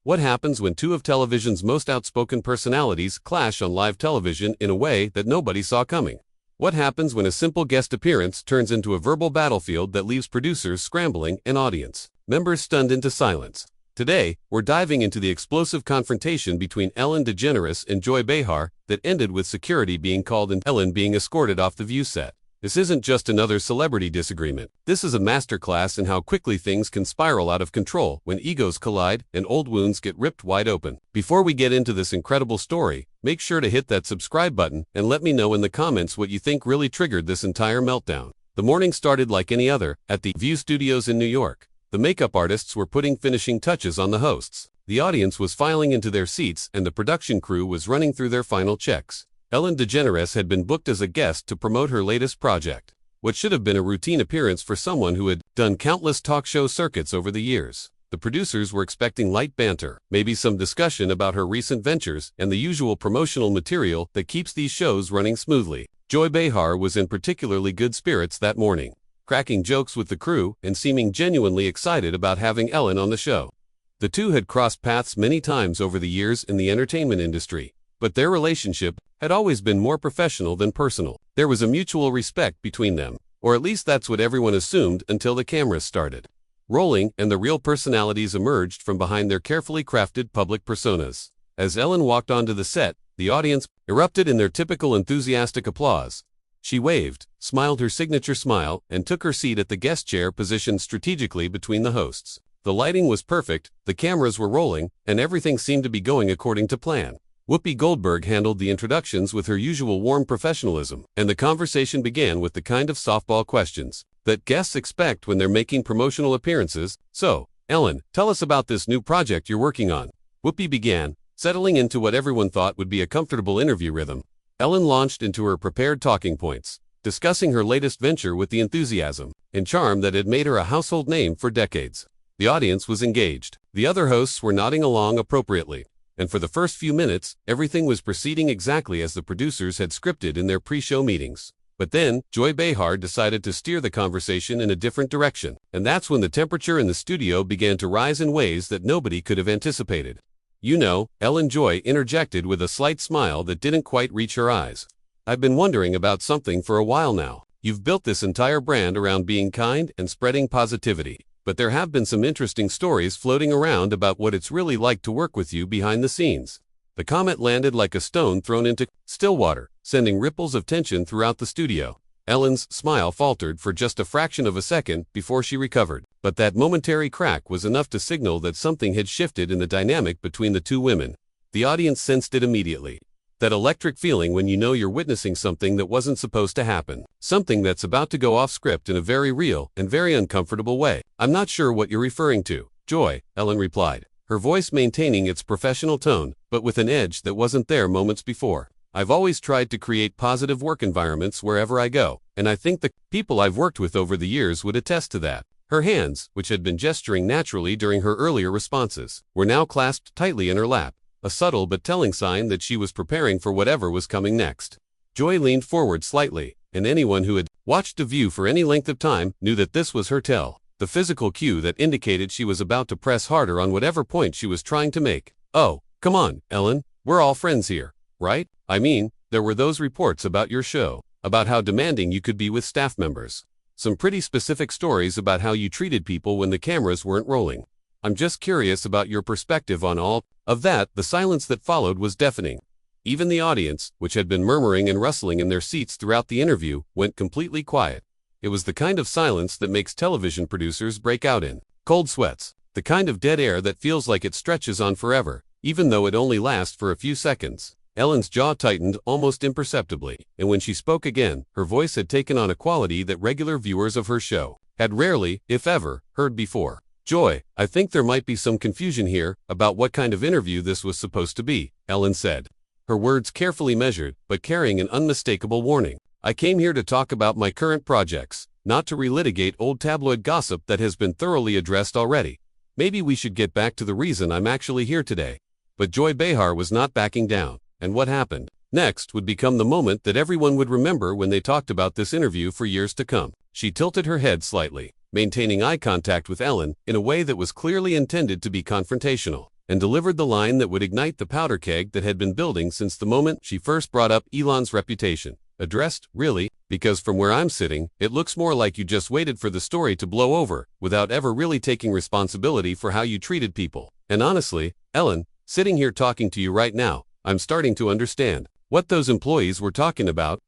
What happens when two of television's most outspoken personalities clash on live television in a way that nobody saw coming? What happens when a simple guest appearance turns into a verbal battlefield that leaves producers scrambling and audience members stunned into silence? Today, we're diving into the explosive confrontation between Ellen DeGeneres and Joy Behar that ended with security being called and Ellen being escorted off the View set. This isn't just another celebrity disagreement. This is a masterclass in how quickly things can spiral out of control when egos collide and old wounds get ripped wide open. Before we get into this incredible story, make sure to hit that subscribe button and let me know in the comments what you think really triggered this entire meltdown. The morning started like any other at the View studios in New York. The makeup artists were putting finishing touches on the hosts. The audience was filing into their seats and the production crew was running through their final checks. Ellen DeGeneres had been booked as a guest to promote her latest project, what should have been a routine appearance for someone who had done countless talk show circuits over the years. The producers were expecting light banter, maybe some discussion about her recent ventures, and the usual promotional material that keeps these shows running smoothly. Joy Behar was in particularly good spirits that morning, cracking jokes with the crew and seeming genuinely excited about having Ellen on the show. The two had crossed paths many times over the years in the entertainment industry, but their relationship had always been more professional than personal. There was a mutual respect between them, or at least that's what everyone assumed until the cameras started rolling and the real personalities emerged from behind their carefully crafted public personas. As Ellen walked onto the set, the audience erupted in their typical enthusiastic applause. She waved, smiled her signature smile, and took her seat at the guest chair positioned strategically between the hosts. The lighting was perfect, the cameras were rolling, and everything seemed to be going according to plan. Whoopi Goldberg handled the introductions with her usual warm professionalism, and the conversation began with the kind of softball questions that guests expect when they're making promotional appearances. So, Ellen, tell us about this new project you're working on. Whoopi began, settling into what everyone thought would be a comfortable interview rhythm. Ellen launched into her prepared talking points, discussing her latest venture with the enthusiasm and charm that had made her a household name for decades. The audience was engaged. The other hosts were nodding along appropriately. And for the first few minutes, everything was proceeding exactly as the producers had scripted in their pre-show meetings. But then, Joy Behar decided to steer the conversation in a different direction, and that's when the temperature in the studio began to rise in ways that nobody could have anticipated. You know, Ellen Joy interjected with a slight smile that didn't quite reach her eyes. I've been wondering about something for a while now. You've built this entire brand around being kind and spreading positivity. But there have been some interesting stories floating around about what it's really like to work with you behind the scenes. The comment landed like a stone thrown into still water, sending ripples of tension throughout the studio. Ellen's smile faltered for just a fraction of a second before she recovered, but that momentary crack was enough to signal that something had shifted in the dynamic between the two women. The audience sensed it immediately. That electric feeling when you know you're witnessing something that wasn't supposed to happen. Something that's about to go off script in a very real and very uncomfortable way. I'm not sure what you're referring to, Joy, Ellen replied, her voice maintaining its professional tone, but with an edge that wasn't there moments before. I've always tried to create positive work environments wherever I go, and I think the people I've worked with over the years would attest to that. Her hands, which had been gesturing naturally during her earlier responses, were now clasped tightly in her lap. A subtle but telling sign that she was preparing for whatever was coming next. Joy leaned forward slightly, and anyone who had watched The View for any length of time knew that this was her tell, the physical cue that indicated she was about to press harder on whatever point she was trying to make. Oh, come on, Ellen, we're all friends here, right? I mean, there were those reports about your show, about how demanding you could be with staff members. Some pretty specific stories about how you treated people when the cameras weren't rolling. I'm just curious about your perspective on all of that. The silence that followed was deafening. Even the audience, which had been murmuring and rustling in their seats throughout the interview, went completely quiet. It was the kind of silence that makes television producers break out in cold sweats, the kind of dead air that feels like it stretches on forever, even though it only lasts for a few seconds. Ellen's jaw tightened almost imperceptibly, and when she spoke again, her voice had taken on a quality that regular viewers of her show had rarely, if ever, heard before. Joy, I think there might be some confusion here about what kind of interview this was supposed to be, Ellen said. Her words carefully measured, but carrying an unmistakable warning. I came here to talk about my current projects, not to relitigate old tabloid gossip that has been thoroughly addressed already. Maybe we should get back to the reason I'm actually here today. But Joy Behar was not backing down, and what happened next would become the moment that everyone would remember when they talked about this interview for years to come. She tilted her head slightly, maintaining eye contact with Ellen in a way that was clearly intended to be confrontational. and delivered the line that would ignite the powder keg that had been building since the moment she first brought up Elon's reputation. Addressed, really, because from where I'm sitting, it looks more like you just waited for the story to blow over, without ever really taking responsibility for how you treated people. And honestly, Ellen, sitting here talking to you right now, I'm starting to understand what those employees were talking about.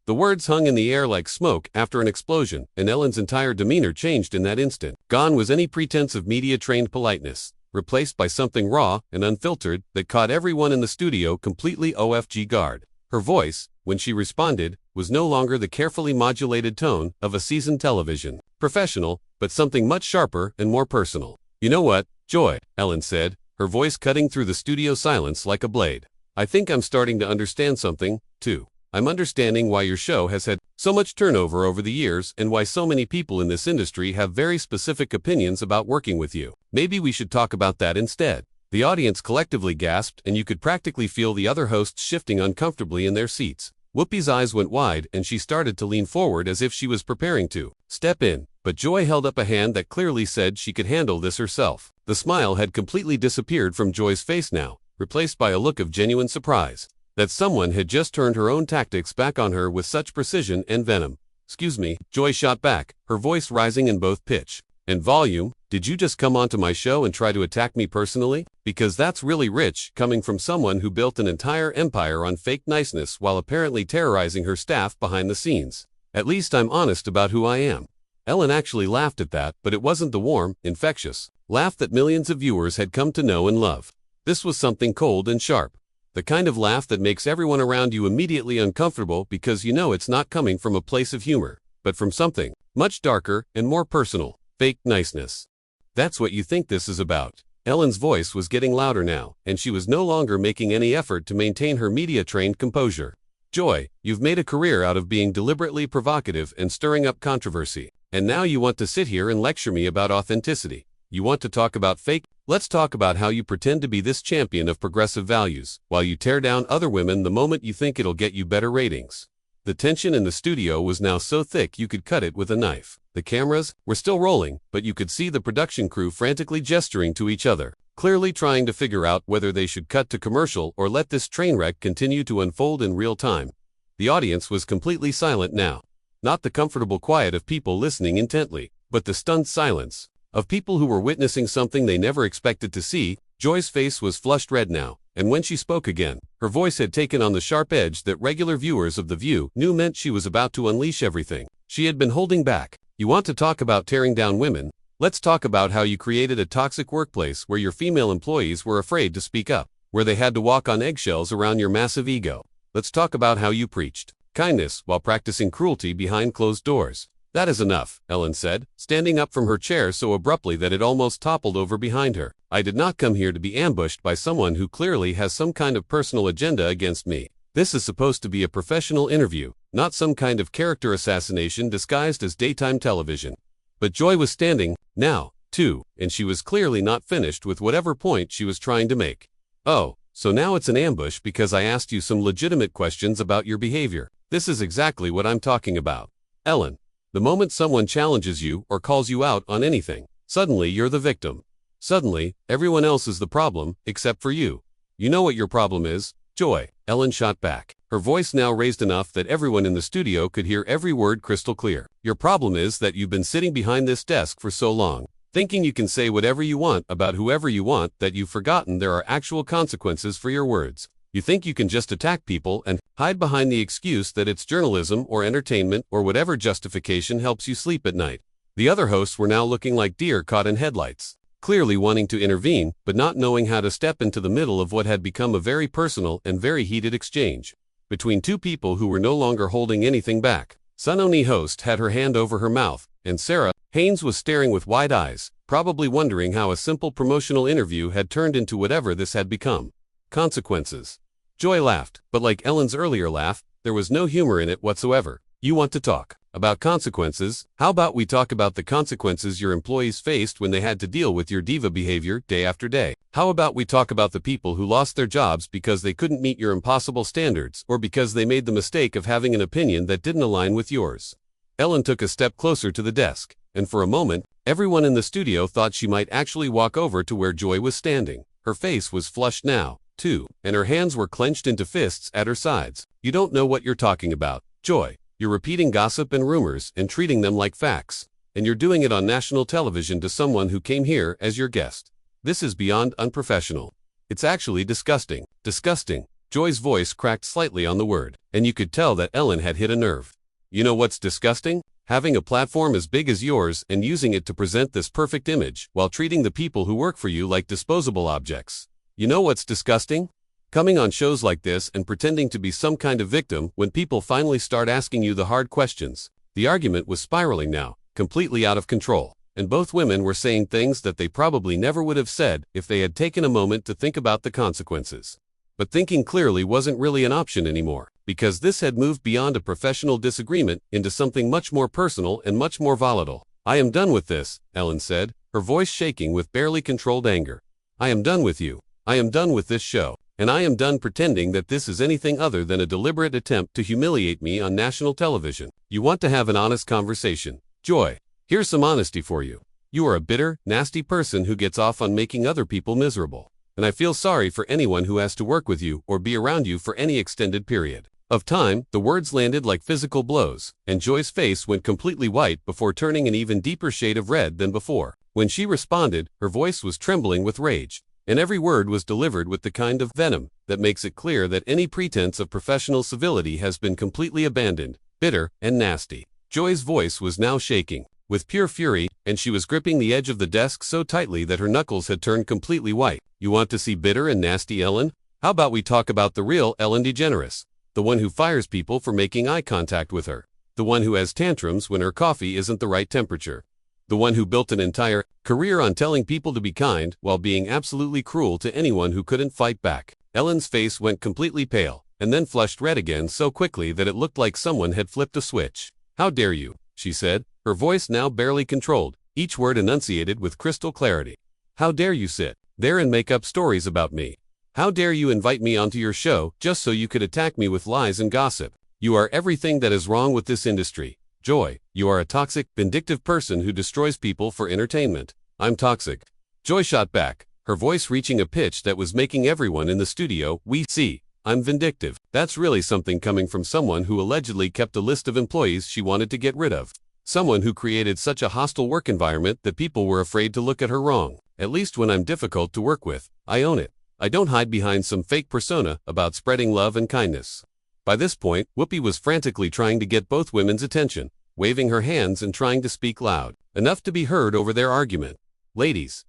The words hung in the air like smoke after an explosion, and Ellen's entire demeanor changed in that instant. Gone was any pretense of media-trained politeness, replaced by something raw and unfiltered that caught everyone in the studio completely off guard. Her voice, when she responded, was no longer the carefully modulated tone of a seasoned television professional, but something much sharper and more personal. "You know what, Joy," Ellen said, her voice cutting through the studio silence like a blade. "I think I'm starting to understand something, too. I'm understanding why your show has had so much turnover over the years and why so many people in this industry have very specific opinions about working with you. Maybe we should talk about that instead." The audience collectively gasped, and you could practically feel the other hosts shifting uncomfortably in their seats. Whoopi's eyes went wide, and she started to lean forward as if she was preparing to step in, but Joy held up a hand that clearly said she could handle this herself. The smile had completely disappeared from Joy's face now, replaced by a look of genuine surprise that someone had just turned her own tactics back on her with such precision and venom. "Excuse me," Joy shot back, her voice rising in both pitch and volume. "Did you just come onto my show and try to attack me personally? Because that's really rich, coming from someone who built an entire empire on fake niceness while apparently terrorizing her staff behind the scenes. At least I'm honest about who I am." Ellen actually laughed at that, but it wasn't the warm, infectious laugh that millions of viewers had come to know and love. This was something cold and sharp. The kind of laugh that makes everyone around you immediately uncomfortable because you know it's not coming from a place of humor, but from something much darker and more personal. Fake niceness. "That's what you think this is about." Ellen's voice was getting louder now, and she was no longer making any effort to maintain her media-trained composure. "Joy, you've made a career out of being deliberately provocative and stirring up controversy, and now you want to sit here and lecture me about authenticity. You want to talk about fake? Let's talk about how you pretend to be this champion of progressive values, while you tear down other women the moment you think it'll get you better ratings." The tension in the studio was now so thick you could cut it with a knife. The cameras were still rolling, but you could see the production crew frantically gesturing to each other, clearly trying to figure out whether they should cut to commercial or let this train wreck continue to unfold in real time. The audience was completely silent now. Not the comfortable quiet of people listening intently, but the stunned silence of people who were witnessing something they never expected to see. Joy's face was flushed red now, and when she spoke again, her voice had taken on the sharp edge that regular viewers of The View knew meant she was about to unleash everything she had been holding back. "You want to talk about tearing down women? Let's talk about how you created a toxic workplace where your female employees were afraid to speak up, where they had to walk on eggshells around your massive ego. Let's talk about how you preached kindness while practicing cruelty behind closed doors." "That is enough," Ellen said, standing up from her chair so abruptly that it almost toppled over behind her. "I did not come here to be ambushed by someone who clearly has some kind of personal agenda against me. This is supposed to be a professional interview, not some kind of character assassination disguised as daytime television." But Joy was standing, now, too, and she was clearly not finished with whatever point she was trying to make. "Oh, so now it's an ambush because I asked you some legitimate questions about your behavior. This is exactly what I'm talking about. Ellen, the moment someone challenges you or calls you out on anything, suddenly you're the victim. Suddenly, everyone else is the problem, except for you. You know what your problem is, Joy," Ellen shot back, her voice now raised enough that everyone in the studio could hear every word crystal clear. "Your problem is that you've been sitting behind this desk for so long, thinking you can say whatever you want about whoever you want, that you've forgotten there are actual consequences for your words. You think you can just attack people and hide behind the excuse that it's journalism or entertainment or whatever justification helps you sleep at night." The other hosts were now looking like deer caught in headlights, clearly wanting to intervene, but not knowing how to step into the middle of what had become a very personal and very heated exchange between two people who were no longer holding anything back. Sunoni host had her hand over her mouth, and Sarah Haynes was staring with wide eyes, probably wondering how a simple promotional interview had turned into whatever this had become. Consequences. Joy laughed, but like Ellen's earlier laugh, there was no humor in it whatsoever. "You want to talk about consequences? How about we talk about the consequences your employees faced when they had to deal with your diva behavior day after day? How about we talk about the people who lost their jobs because they couldn't meet your impossible standards or because they made the mistake of having an opinion that didn't align with yours?" Ellen took a step closer to the desk, and for a moment, everyone in the studio thought she might actually walk over to where Joy was standing. Her face was flushed now, too, and her hands were clenched into fists at her sides. You don't know what you're talking about, Joy. You're repeating gossip and rumors and treating them like facts. And you're doing it on national television to someone who came here as your guest. This is beyond unprofessional. It's actually disgusting. Disgusting. Joy's voice cracked slightly on the word, and you could tell that Ellen had hit a nerve. You know what's disgusting? Having a platform as big as yours and using it to present this perfect image while treating the people who work for you like disposable objects. You know what's disgusting? Coming on shows like this and pretending to be some kind of victim when people finally start asking you the hard questions. The argument was spiraling now, completely out of control, and both women were saying things that they probably never would have said if they had taken a moment to think about the consequences. But thinking clearly wasn't really an option anymore, because this had moved beyond a professional disagreement into something much more personal and much more volatile. I am done with this, Ellen said, her voice shaking with barely controlled anger. I am done with you. I am done with this show. And I am done pretending that this is anything other than a deliberate attempt to humiliate me on national television. You want to have an honest conversation. Joy, here's some honesty for you. You are a bitter, nasty person who gets off on making other people miserable. And I feel sorry for anyone who has to work with you or be around you for any extended period of time. The words landed like physical blows, and Joy's face went completely white before turning an even deeper shade of red than before. When she responded, her voice was trembling with rage, and every word was delivered with the kind of venom that makes it clear that any pretense of professional civility has been completely abandoned. Bitter and nasty. Joy's voice was now shaking with pure fury, and she was gripping the edge of the desk so tightly that her knuckles had turned completely white. You want to see bitter and nasty Ellen? How about we talk about the real Ellen DeGeneres? The one who fires people for making eye contact with her. The one who has tantrums when her coffee isn't the right temperature. The one who built an entire career on telling people to be kind while being absolutely cruel to anyone who couldn't fight back. Ellen's face went completely pale, and then flushed red again so quickly that it looked like someone had flipped a switch. How dare you, she said, her voice now barely controlled, each word enunciated with crystal clarity. How dare you sit there and make up stories about me? How dare you invite me onto your show just so you could attack me with lies and gossip? You are everything that is wrong with this industry. Joy, you are a toxic, vindictive person who destroys people for entertainment. I'm toxic. Joy shot back, her voice reaching a pitch that was making everyone in the studio see. I'm vindictive. That's really something coming from someone who allegedly kept a list of employees she wanted to get rid of. Someone who created such a hostile work environment that people were afraid to look at her wrong. At least when I'm difficult to work with, I own it. I don't hide behind some fake persona about spreading love and kindness. By this point, Whoopi was frantically trying to get both women's attention, waving her hands and trying to speak loud, enough to be heard over their argument. Ladies,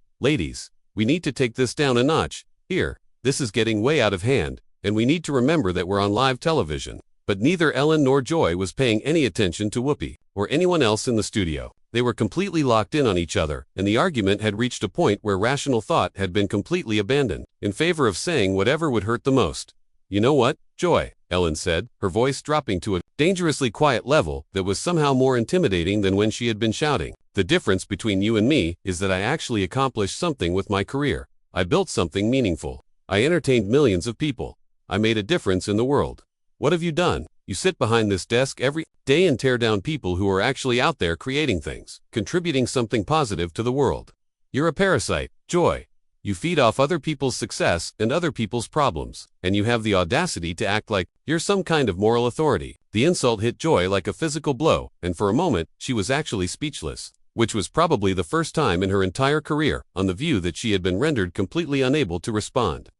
we need to take this down a notch. Here, this is getting way out of hand, and we need to remember that we're on live television. But neither Ellen nor Joy was paying any attention to Whoopi or anyone else in the studio. They were completely locked in on each other, and the argument had reached a point where rational thought had been completely abandoned, in favor of saying whatever would hurt the most. You know what, Joy, Ellen said, her voice dropping to a dangerously quiet level that was somehow more intimidating than when she had been shouting. The difference between you and me is that I actually accomplished something with my career. I built something meaningful. I entertained millions of people. I made a difference in the world. What have you done? You sit behind this desk every day and tear down people who are actually out there creating things, contributing something positive to the world. You're a parasite, Joy. You feed off other people's success and other people's problems, and you have the audacity to act like you're some kind of moral authority. The insult hit Joy like a physical blow, and for a moment, she was actually speechless, which was probably the first time in her entire career, on the view that she had been rendered completely unable to respond.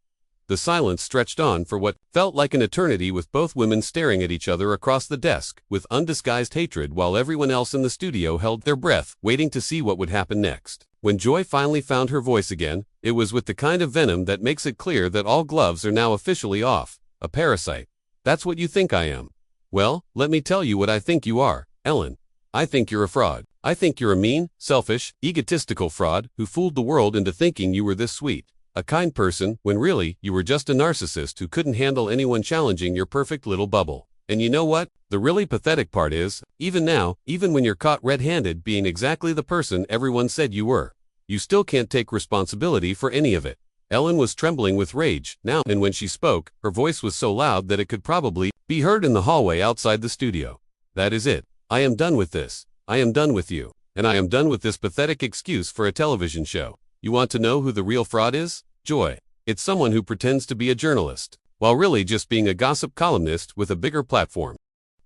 The silence stretched on for what felt like an eternity, with both women staring at each other across the desk with undisguised hatred, while everyone else in the studio held their breath, waiting to see what would happen next. When Joy finally found her voice again, it was with the kind of venom that makes it clear that all gloves are now officially off. A parasite. That's what you think I am. Well, let me tell you what I think you are, Ellen. I think you're a fraud. I think you're a mean, selfish, egotistical fraud who fooled the world into thinking you were this sweet, a kind person, when really, you were just a narcissist who couldn't handle anyone challenging your perfect little bubble. And you know what? The really pathetic part is, even now, even when you're caught red-handed being exactly the person everyone said you were, you still can't take responsibility for any of it. Ellen was trembling with rage now, and when she spoke, her voice was so loud that it could probably be heard in the hallway outside the studio. That is it. I am done with this. I am done with you. And I am done with this pathetic excuse for a television show. You want to know who the real fraud is? Joy. It's someone who pretends to be a journalist, while really just being a gossip columnist with a bigger platform.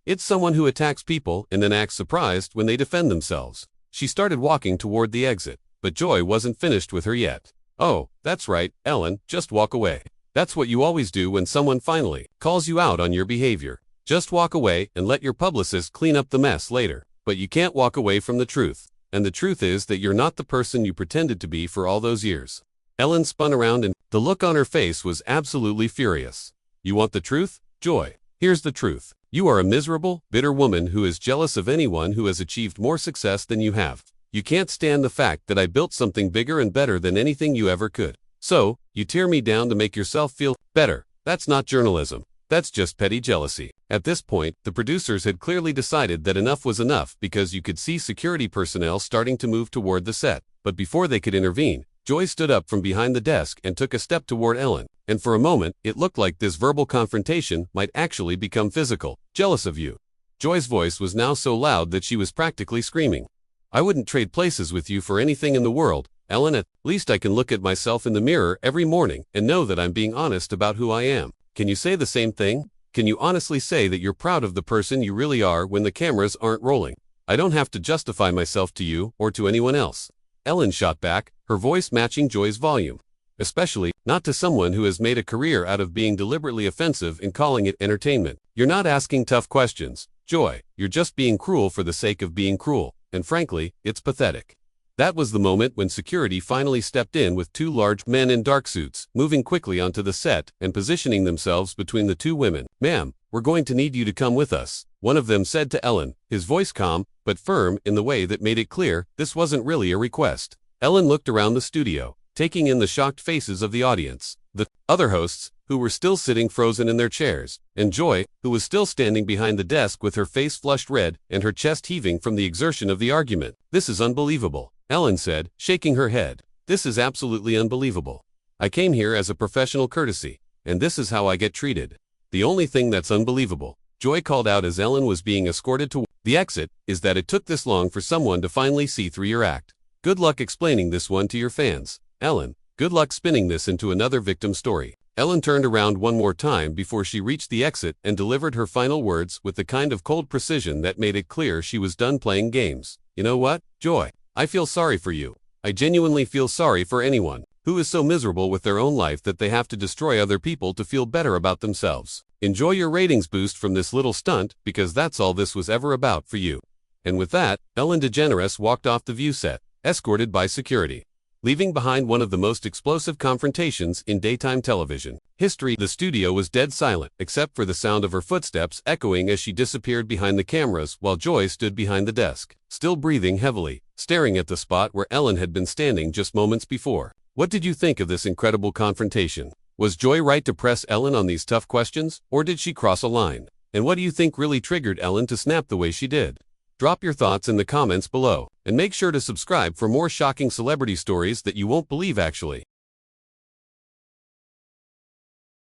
It's someone who attacks people and then acts surprised when they defend themselves. She started walking toward the exit, but Joy wasn't finished with her yet. Oh, that's right, Ellen, just walk away. That's what you always do when someone finally calls you out on your behavior. Just walk away and let your publicist clean up the mess later. But you can't walk away from the truth. And the truth is that you're not the person you pretended to be for all those years. Ellen spun around and the look on her face was absolutely furious. You want the truth? Joy. Here's the truth. You are a miserable, bitter woman who is jealous of anyone who has achieved more success than you have. You can't stand the fact that I built something bigger and better than anything you ever could. So, you tear me down to make yourself feel better. That's not journalism. That's just petty jealousy. At this point, the producers had clearly decided that enough was enough because you could see security personnel starting to move toward the set. But before they could intervene, Joy stood up from behind the desk and took a step toward Ellen. And for a moment, it looked like this verbal confrontation might actually become physical. Jealous of you. Joy's voice was now so loud that she was practically screaming. I wouldn't trade places with you for anything in the world, Ellen. At least I can look at myself in the mirror every morning and know that I'm being honest about who I am. Can you say the same thing? Can you honestly say that you're proud of the person you really are when the cameras aren't rolling? I don't have to justify myself to you or to anyone else. Ellen shot back, her voice matching Joy's volume. Especially, not to someone who has made a career out of being deliberately offensive and calling it entertainment. You're not asking tough questions, Joy. You're just being cruel for the sake of being cruel. And frankly, it's pathetic. That was the moment when security finally stepped in with two large men in dark suits, moving quickly onto the set and positioning themselves between the two women. Ma'am, we're going to need you to come with us, one of them said to Ellen, his voice calm, but firm in the way that made it clear this wasn't really a request. Ellen looked around the studio, taking in the shocked faces of the audience, the other hosts, who were still sitting frozen in their chairs, and Joy, who was still standing behind the desk with her face flushed red and her chest heaving from the exertion of the argument. This is unbelievable, Ellen said, shaking her head. This is absolutely unbelievable. I came here as a professional courtesy, and this is how I get treated. The only thing that's unbelievable, Joy called out as Ellen was being escorted to the exit, is that it took this long for someone to finally see through your act. Good luck explaining this one to your fans, Ellen. Good luck spinning this into another victim story. Ellen turned around one more time before she reached the exit and delivered her final words with the kind of cold precision that made it clear she was done playing games. You know what, Joy? I feel sorry for you. I genuinely feel sorry for anyone who is so miserable with their own life that they have to destroy other people to feel better about themselves. Enjoy your ratings boost from this little stunt because that's all this was ever about for you. And with that, Ellen DeGeneres walked off the view set, escorted by security, leaving behind one of the most explosive confrontations in daytime television history. The studio was dead silent, except for the sound of her footsteps echoing as she disappeared behind the cameras while Joy stood behind the desk, still breathing heavily, staring at the spot where Ellen had been standing just moments before. What did you think of this incredible confrontation? Was Joy right to press Ellen on these tough questions, or did she cross a line? And what do you think really triggered Ellen to snap the way she did? Drop your thoughts in the comments below, and make sure to subscribe for more shocking celebrity stories that you won't believe actually.